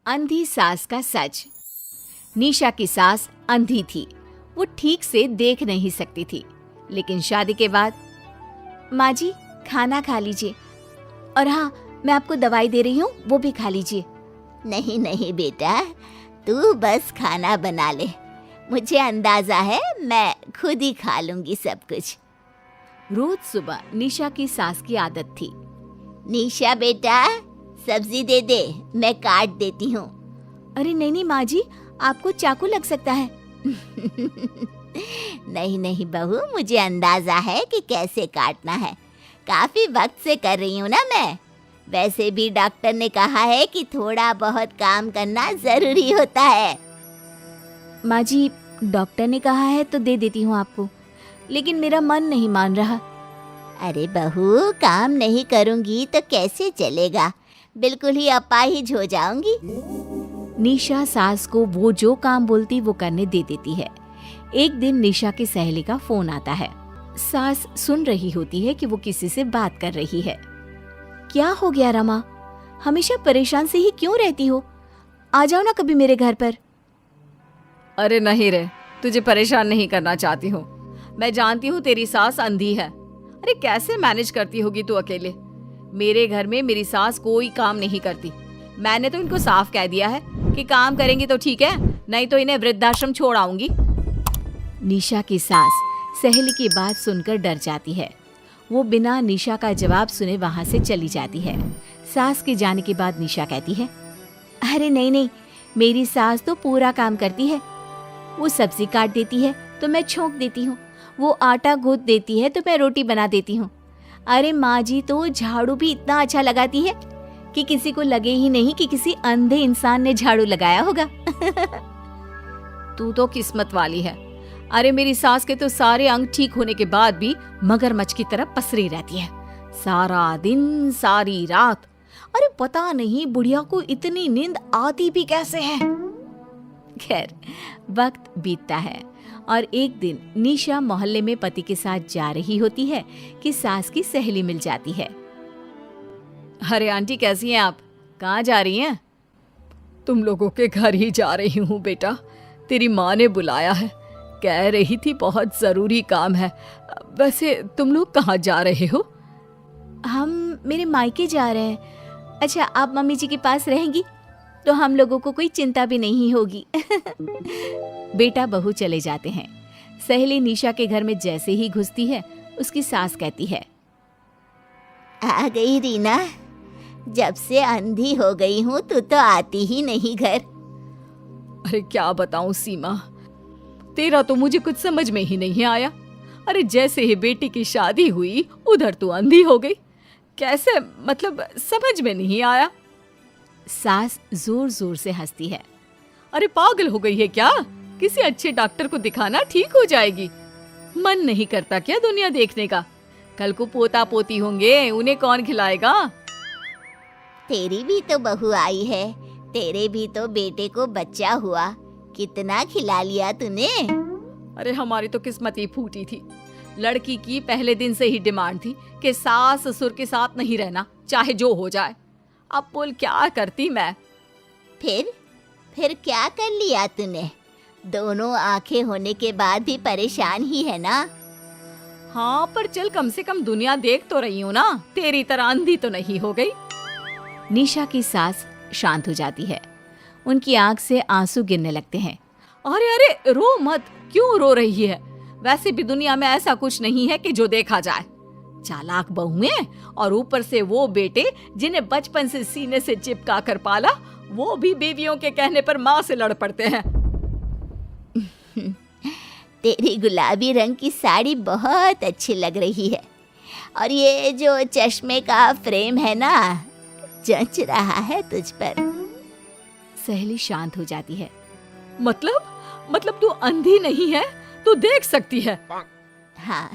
अंधी सास का सच। निशा की सास अंधी थी। वो ठीक से देख नहीं सकती थी, लेकिन शादी के बाद, माँ जी खाना खा लीजिए, और हाँ मैं आपको दवाई दे रही हूँ, वो भी खा लीजिए। नहीं नहीं बेटा, तू बस खाना बना ले, मुझे अंदाजा है मैं खुद ही खा लूंगी सब कुछ। रोज सुबह निशा की सास की आदत थी। निशा बेटा, सब्जी दे दे, मैं काट देती हूँ। अरे नहीं नहीं माँ जी, आपको चाकू लग सकता है। नहीं नहीं बहू, मुझे अंदाजा है कि कैसे काटना है, काफी वक्त से कर रही हूँ ना मैं। वैसे भी डॉक्टर ने कहा है कि थोड़ा बहुत काम करना जरूरी होता है। माँ जी, डॉक्टर ने कहा है तो दे देती हूँ आपको, लेकिन मेरा मन नहीं मान रहा। अरे बहू, काम नहीं करूँगी तो कैसे चलेगा, बिल्कुल ही अपाहिज हो जाऊंगी। निशा सास को वो जो काम बोलती वो करने दे देती है। एक दिन निशा की सहेली का फोन आता है। सास सुन रही होती है कि वो किसी से बात कर रही है। क्या हो गया रमा, हमेशा परेशान से ही क्यों रहती हो? आ जाओ ना कभी मेरे घर पर। अरे नहीं रे, तुझे परेशान नहीं करना चाहती हूँ। मैं जानती हूँ तेरी सास अंधी है। अरे कैसे मैनेज करती होगी तू अकेले? मेरे घर में मेरी सास कोई काम नहीं करती। मैंने तो इनको साफ कह दिया है कि काम करेंगी तो ठीक है, नहीं तो इन्हें वृद्धाश्रम छोड़ आऊंगी। निशा की सास सहेली की बात सुनकर डर जाती है। वो बिना निशा का जवाब सुने वहां से चली जाती है। सास के जाने के बाद निशा कहती है, अरे नहीं नहीं, मेरी सास तो पूरा काम करती है। वो सब्जी काट देती है तो मैं छोंक देती हूँ, वो आटा गूंथ देती है तो मैं रोटी बना देती हूँ। अरे माँ जी तो झाड़ू भी इतना अच्छा लगाती है कि किसी को लगे ही नहीं कि किसी अंधे इंसान ने झाड़ू लगाया होगा। तू तो किस्मत वाली है। अरे मेरी सास के तो सारे अंग ठीक होने के बाद भी मगरमच्छ की तरह पसरी रहती है, सारा दिन सारी रात। अरे पता नहीं बुढ़िया को इतनी नींद आती भी कैसे है। खैर, वक्त बीतता है और एक दिन निशा मोहल्ले में पति के साथ जा रही होती है कि सास की सहेली मिल जाती है। अरे आंटी कैसी हैं आप? कहाँ जा रही हैं? तुम लोगों के घर ही जा रही हूँ बेटा, तेरी माँ ने बुलाया है, कह रही थी बहुत जरूरी काम है। वैसे तुम लोग कहाँ जा रहे हो? हम मेरे मायके जा रहे हैं। अच्छा, आप मम्मी जी के पास रहेंगी तो हम लोगों को कोई चिंता भी नहीं होगी। बेटा बहू चले जाते हैं। सहेली निशा के घर में जैसे ही घुसती है, उसकी सास कहती है, आ गई रीना, जब से अंधी हो गई हूँ तू तो आती ही नहीं घर। अरे क्या बताऊं सीमा, तेरा तो मुझे कुछ समझ में ही नहीं आया। अरे जैसे ही बेटी की शादी हुई उधर तू अंधी हो गई, कैसे? मतलब समझ में नहीं आया। सास जोर जोर से हंसती है। अरे पागल हो गई है क्या? किसी अच्छे डॉक्टर को दिखाना, ठीक हो जाएगी। मन नहीं करता क्या दुनिया देखने का? कल को पोता पोती होंगे, उन्हें कौन खिलाएगा? तेरी भी तो बहू आई है, तेरे भी तो बेटे को बच्चा हुआ, कितना खिला लिया तूने। अरे हमारी तो किस्मत ही फूटी थी। लड़की की पहले दिन से ही डिमांड थी कि सास ससुर के साथ नहीं रहना, चाहे जो हो जाए। अब बोल क्या करती मैं? फिर क्या कर लिया तूने? दोनों आंखें होने के बाद भी परेशान ही है ना? हाँ, पर चल कम से कम दुनिया देख तो रही हूँ ना, तेरी तरह अंधी तो नहीं हो गई। निशा की सास शांत हो जाती है। उनकी आंख से आंसू गिरने लगते हैं। अरे अरे रो मत, क्यों रो रही है? वैसे भी दुनिया में ऐसा कुछ नहीं है कि जो देखा जाए। चालाक बहुएं और ऊपर से वो बेटे जिन्हें बचपन से सीने से चिपका कर पाला, वो भी बीवियों के कहने पर माँ से लड़ पड़ते हैं। तेरी गुलाबी रंग की साड़ी बहुत अच्छी लग रही है, और ये जो चश्मे का फ्रेम है ना, जच रहा है तुझ पर। सहेली शांत हो जाती है। मतलब तू अंधी नहीं है, तू देख सकती है। हाँ,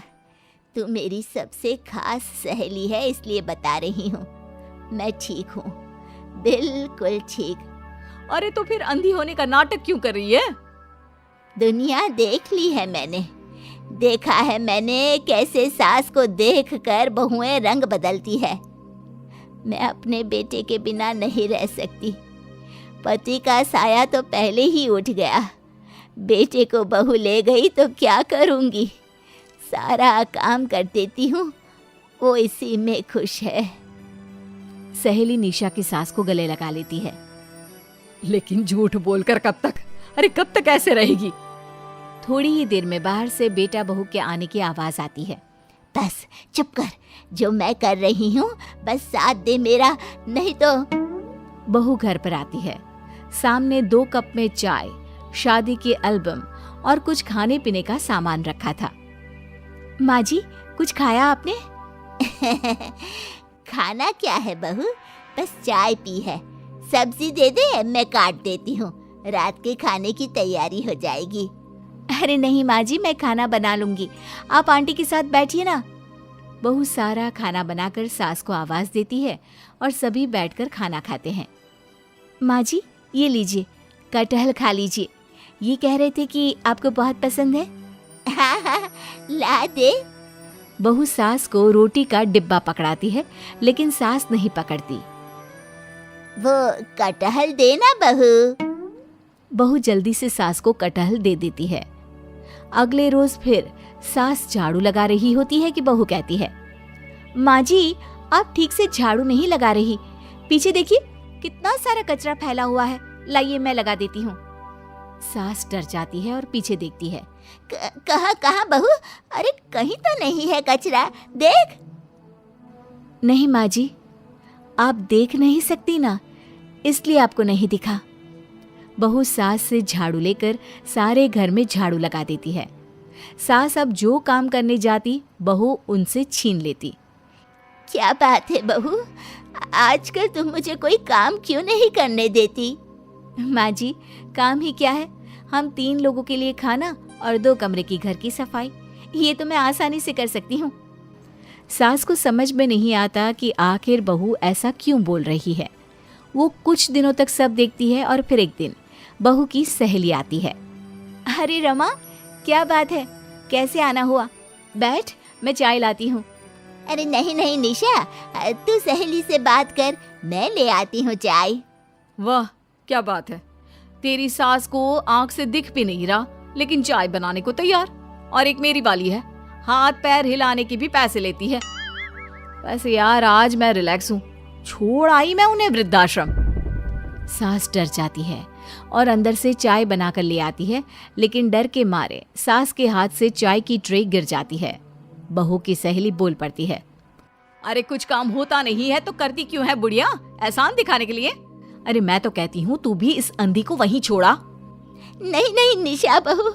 तू मेरी सबसे खास सहेली है, इसलिए बता रही हूँ। मैं ठीक हूँ, बिल्कुल ठीक। अरे तो फिर अंधी होने का नाटक क्यों कर रही है? दुनिया देख ली है मैंने, देखा है मैंने कैसे सास को देखकर बहुएं रंग बदलती है। मैं अपने बेटे के बिना नहीं रह सकती। पति का साया तो पहले ही उठ गया, बेटे को बहू ले गई तो क्या करूँगी। सारा काम कर देती हूँ, वो इसी में खुश है। सहेली निशा की सास को गले लगा लेती है। लेकिन झूठ बोलकर कब तक? अरे कब तक ऐसे रहेगी? थोड़ी ही देर में बाहर से बेटा बहू के आने की आवाज आती है। बस चुप कर, जो मैं कर रही हूँ बस साथ दे मेरा, नहीं तो। बहू घर पर आती है। सामने 2 कप में चाय, शादी के एल्बम और कुछ खाने पीने का सामान रखा था। माँ जी, कुछ खाया आपने? खाना क्या है बहू, बस चाय पी है। सब्जी दे दे, मैं काट देती हूँ, रात के खाने की तैयारी हो जाएगी। अरे नहीं माँ जी, मैं खाना बना लूंगी, आप आंटी के साथ बैठिए ना। बहू सारा खाना बनाकर सास को आवाज देती है और सभी बैठकर खाना खाते हैं। माँ जी, ये लीजिए, कटहल खा लीजिए, ये कह रहे थे कि आपको बहुत पसंद है। हाँ हाँ, ला दे। बहू सास को रोटी का डिब्बा पकड़ाती है, लेकिन सास नहीं पकड़ती। वो कटहल देना बहू। बहू जल्दी से सास को कटहल दे देती है। अगले रोज फिर सास झाड़ू लगा रही होती है कि बहू कहती है, माँ जी, आप ठीक से झाड़ू नहीं लगा रही, पीछे देखिए कितना सारा कचरा फैला हुआ है, लाइए मैं लगा देती हूँ। सास डर जाती है और पीछे देखती है। कहाँ बहू? अरे कहीं तो नहीं है कचरा, देख। नहीं माँ जी, आप देख नहीं सकती ना, इसलिए आपको नहीं दिखा। बहू सास से झाड़ू लेकर सारे घर में झाड़ू लगा देती है। सास अब जो काम करने जाती, बहू उनसे छीन लेती। क्या बात है बहू, आजकल तुम मुझे कोई काम क्यों नहीं करने देती? माँ जी, काम ही क्या है, हम 3 लोगों के लिए खाना और 2 कमरे की घर की सफाई, ये तो मैं आसानी से कर सकती हूँ। सास को समझ में नहीं आता कि आखिर बहू ऐसा क्यों बोल रही है। वो कुछ दिनों तक सब देखती है और फिर एक दिन बहू की सहेली आती है। अरे रमा, क्या बात है, कैसे आना हुआ? बैठ, मैं चाय लाती हूँ। अरे नहीं नहीं निशा, तू सहेली से बात कर, मैं ले आती हूँ चाय। वाह, क्या बात है, तेरी सास को आंख से दिख भी नहीं रहा, लेकिन चाय बनाने को तैयार। और एक मेरी वाली है, हाथ पैर हिलाने के भी पैसे लेती है। वैसे यार आज मैं रिलैक्स हूँ, छोड़ आई मैं उन्हें वृद्धाश्रम। सास डर जाती है और अंदर से चाय बनाकर ले आती है, लेकिन डर के मारे सास के हाथ से चाय की ट्रे गिर जाती है। बहू की सहेली बोल पड़ती है, अरे कुछ काम होता नहीं है तो करती क्यों है बुढ़िया, एहसान दिखाने के लिए? अरे मैं तो कहती हूँ तू भी इस अंधी को वहीं छोड़ा। नहीं नहीं निशा बहू,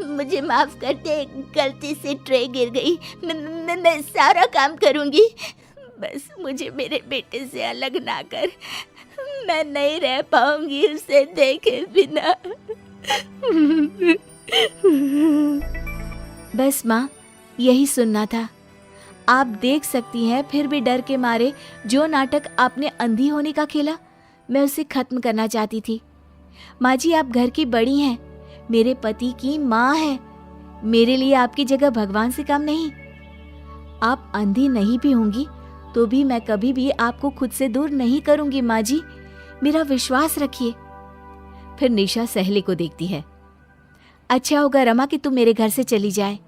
मुझे माफ कर दे, गलती से ट्रे गिर गई, मैं सारा काम करूँगी, बस मुझे मेरे बेटे से अलग ना कर, मैं नहीं रह पाऊंगी उसे देखे बिना। बस माँ, यही सुनना था। आप देख सकती हैं, फिर भी डर के मारे जो नाटक आपने अंधी होने का खेला, मैं उसे खत्म करना चाहती थी। माँ जी, आप घर की बड़ी हैं, मेरे पति की माँ है, मेरे लिए आपकी जगह भगवान से कम नहीं। आप अंधी नहीं भी होंगी तो भी मैं कभी भी आपको खुद से दूर नहीं करूंगी माँ जी, मेरा विश्वास रखिए। फिर निशा सहेली को देखती है। अच्छा होगा रमा कि तू मेरे घर से चली जाए,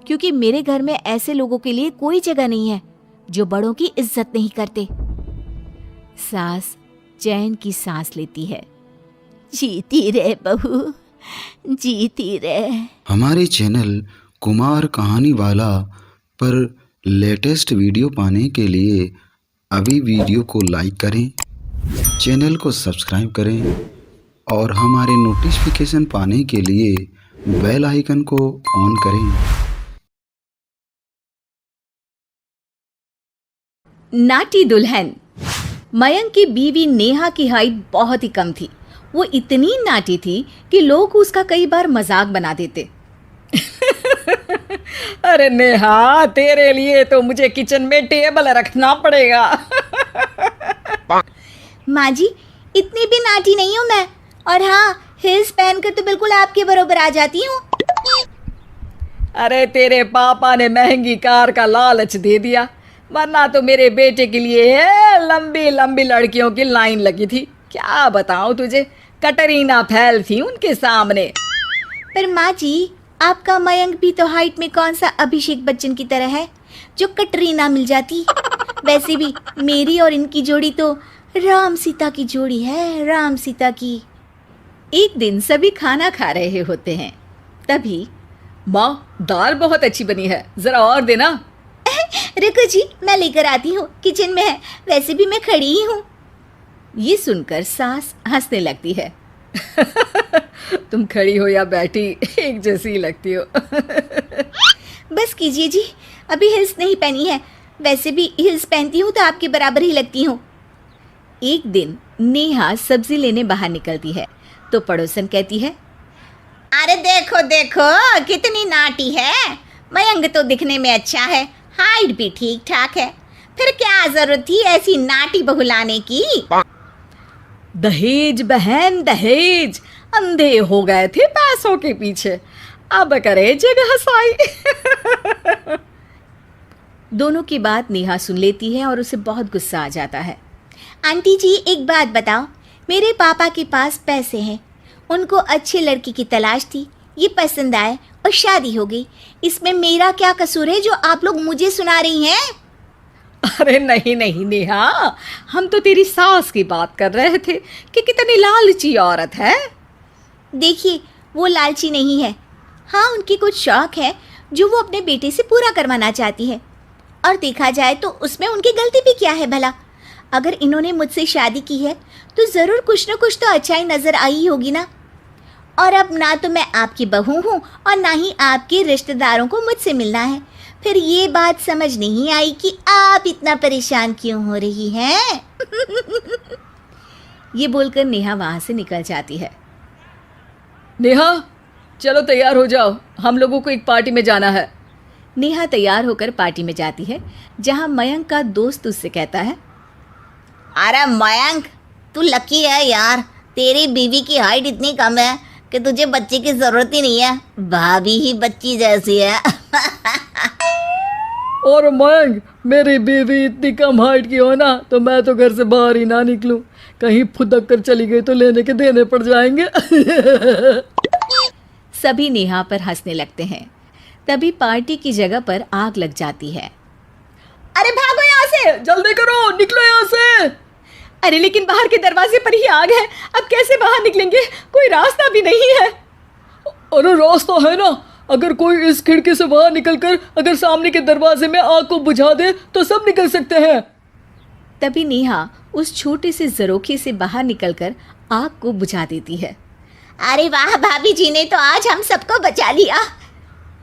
क्योंकि मेरे घर में ऐसे लोगों के लिए कोई जगह नहीं है जो बड़ों की इज्जत नहीं करते। सास चैन की सांस लेती है। जीती रहे बहू, जीती रहे। हमारे चैनल कुमार कहानी वाला पर लेटेस्ट वीडियो पाने के लिए अभी वीडियो को लाइक करें, चैनल को सब्सक्राइब करें और हमारे नोटिफिकेशन पाने के लिए बेल आइकन को ऑन करें। नाटी दुल्हन। मयंक की बीवी नेहा की हाइट बहुत ही कम थी। वो इतनी नाटी थी कि लोग उसका कई बार मजाक बना देते। अरे नेहा, तेरे लिए तो मुझे किचन में टेबल रखना पड़ेगा। माँ जी, इतनी भी नाटी नहीं हूँ मैं, और हाँ, हिल्स पहनकर तो बिल्कुल आपके बराबर आ जाती हूँ। अरे तेरे पापा ने महंगी कार का लालच दे दिया, वरना तो मेरे बेटे के लिए लंबी लंबी लड़कियों की लाइन लगी थी। क्या बताऊं तुझे, कटरीना फैल थी उनके सामने। पर माँ जी, आपका मयंक भी तो हाइट में कौन सा अभिषेक बच्चन की तरह है जो कटरीना मिल जाती। वैसे भी मेरी और इनकी जोड़ी तो राम सीता की जोड़ी है, राम सीता की। एक दिन सभी खाना खा रहे होते हैं, तभी माँ, दाल बहुत अच्छी बनी है, जरा और देना। रुको जी, मैं लेकर आती हूँ, किचन में है, वैसे भी मैं खड़ी ही हूँ। ये सुनकर सास हंसने लगती है। तुम खड़ी हो या बैठी एक जैसी ही लगती हो। बस कीजिए जी, अभी हिल्स नहीं पहनी है, वैसे भी हिल्स पहनती हूँ तो आपके बराबर ही लगती हूँ। एक दिन नेहा सब्जी लेने बाहर निकलती है तो पड़ोसन कहती है, अरे देखो देखो कितनी नाटी है, मयंक तो दिखने में अच्छा है, हाइट भी ठीक ठाक है, फिर क्या जरूरत थी ऐसी नाटी बहू लाने की। दहेज बहन दहेज, अंधे हो गए थे पैसों के पीछे, अब करे जगह साई। दोनों की बात नेहा सुन लेती है और उसे बहुत गुस्सा आ जाता है। आंटी जी एक बात बताओ, मेरे पापा के पास पैसे हैं, उनको अच्छी लड़की की तलाश थी, ये पसंद आए और शादी हो गई, इसमें मेरा क्या कसूर है जो आप लोग मुझे सुना रही हैं। अरे नहीं नहीं नेहा, हम तो तेरी सास की बात कर रहे थे कि कितनी लालची औरत है। देखिए वो लालची नहीं है, हाँ उनकी कुछ शौक है जो वो अपने बेटे से पूरा करवाना चाहती है, और देखा जाए तो उसमें उनकी गलती भी क्या है भला। अगर इन्होंने मुझसे शादी की है तो ज़रूर कुछ न कुछ तो अच्छाई नज़र आई होगी ना। और अब ना तो मैं आपकी बहू हूँ और ना ही आपके रिश्तेदारों को मुझसे मिलना है, फिर ये बात समझ नहीं आई कि आप इतना परेशान क्यों हो रही हैं। ये बोलकर नेहा वहाँ से निकल जाती है। नेहा चलो तैयार हो जाओ, हम लोगों को एक पार्टी में जाना है। नेहा तैयार होकर पार्टी में जाती है जहाँ मयंक का दोस्त उससे कहता है, अरे मयंक तू लकी है यार, तेरी बीवी की हाइट इतनी कम है कि तुझे बच्चे की ज़रूरत ही नहीं है, भाभी ही बच्ची जैसी है। और मयंक, मेरी बीवी इतनी कम हाइट की हो ना तो मैं तो घर से बाहर ही ना निकलूं, कहीं फुदक कर चली गई तो लेने के देने पड़ जाएंगे। सभी नेहा पर हंसने लगते हैं। तभी पार्टी की जगह पर आग लग जाती है। अरे भागो यहाँ से, जल्दी करो, निकलो यहाँ से। अरे लेकिन बाहर के दरवाजे पर ही आग है, अब कैसे बाहर निकलेंगे, कोई रास्ता भी नहीं है। अरे रास्ता है ना, अगर कोई इस खिड़की से बाहर निकलकर अगर सामने के दरवाजे में आग को बुझा दे तो सब निकल सकते हैं। तभी नेहा उस छोटे से जरोखे से बाहर निकलकर आग को बुझा देती है। अरे वाह, भाभी जी ने तो आज हम सबको बचा लिया।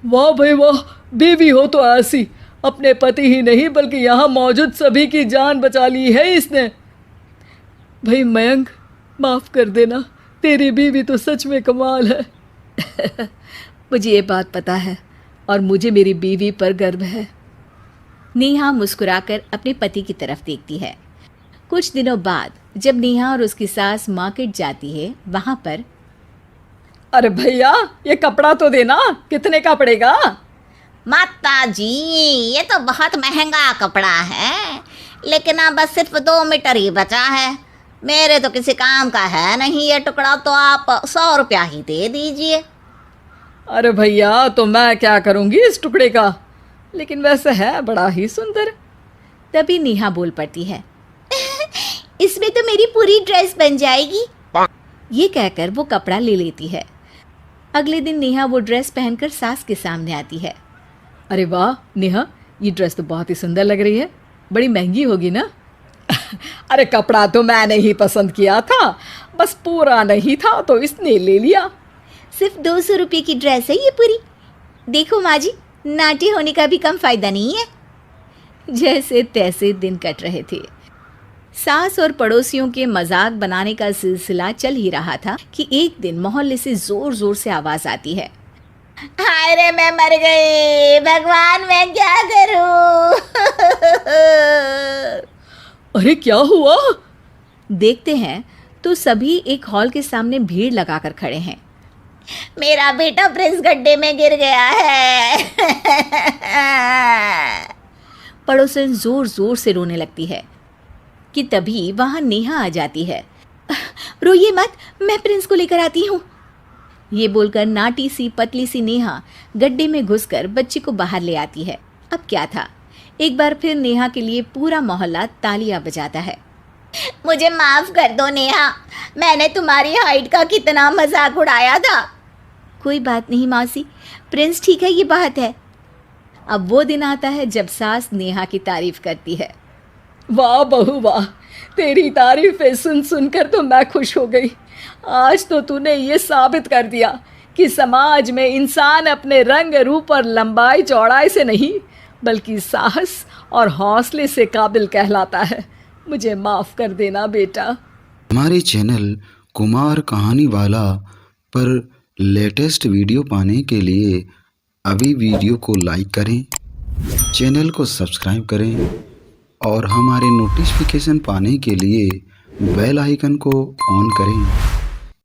वाह भाई वाह, बीवी हो तो ऐसी, अपने पति ही नहीं बल्कि यहाँ मौजूद सभी की जान बचा ली है इसने। भाई मयंक, माफ़ कर देना, तेरी बीवी तो सच में कमाल है। मुझे ये बात पता है और मुझे मेरी बीवी पर गर्व है। नेहा मुस्कुराकर अपने पति की तरफ देखती है। कुछ दिनों बाद जब नेहा और उसकी सास मार्केट जाती है, वहाँ पर, अरे भैया ये कपड़ा तो देना, कितने का पड़ेगा? माता जी ये तो बहुत महंगा कपड़ा है, लेकिन अब बस सिर्फ 2 मीटर ही बचा है, मेरे तो किसी काम का है नहीं ये टुकड़ा, तो आप 100 रुपया ही दे दीजिए। अरे भैया तो मैं क्या करूँगी इस टुकड़े का, लेकिन वैसे है बड़ा ही सुंदर। तभी नेहा बोल पड़ती है, इसमें तो मेरी पूरी ड्रेस बन जाएगी। ये कहकर वो कपड़ा ले लेती है। अगले दिन नेहा वो ड्रेस पहनकर सास के सामने आती है। अरे वाह नेहा, ये ड्रेस तो बहुत ही सुंदर लग रही है, बड़ी महंगी होगी ना? अरे कपड़ा तो मैंने ही पसंद किया था, बस पूरा नहीं था तो इसने ले लिया। सिर्फ 200 रुपये की ड्रेस है ये पूरी। देखो माँ जी, नाटी होने का भी कम फायदा नहीं है। जैसे तैसे दिन कट रहे थे। सास और पड़ोसियों के मजाक बनाने का सिलसिला चल ही रहा था कि एक दिन मोहल्ले से जोर जोर से आवाज आती है, हाय रे मैं मर गई, भगवान मैं क्या करूं। अरे क्या हुआ? देखते हैं तो सभी एक हॉल के सामने भीड़ लगाकर खड़े हैं। मेरा बेटा प्रिंस गड्ढे में गिर गया है। पड़ोसन जोर जोर से रोने लगती है कि तभी वहां नेहा आ जाती है। रोइए मत, मैं प्रिंस को लेकर आती हूँ। ये बोलकर नाटी सी पतली सी नेहा गड्ढे में घुसकर बच्ची को बाहर ले आती है। अब क्या था, एक बार फिर नेहा के लिए पूरा मोहल्ला तालियां बजाता है। मुझे माफ कर दो नेहा, मैंने तुम्हारी हाइट का कितना मजाक उड़ाया था। कोई बात नहीं मौसी, प्रिंस ठीक है, ये बात है। अब वो दिन आता है जब सास नेहा की तारीफ करती है। वाह बहू वाह, तेरी तारीफें सुन सुनकर तो मैं खुश हो गई। आज तो तूने ये साबित कर दिया कि समाज में इंसान अपने रंग रूप और लंबाई चौड़ाई से नहीं बल्कि साहस और हौसले से काबिल कहलाता है। मुझे माफ़ कर देना बेटा। हमारे चैनल कुमार कहानी वाला पर लेटेस्ट वीडियो पाने के लिए अभी वीडियो को लाइक करें, चैनल को सब्सक्राइब करें और हमारे नोटिफिकेशन पाने के लिए बेल आइकन को ऑन करें।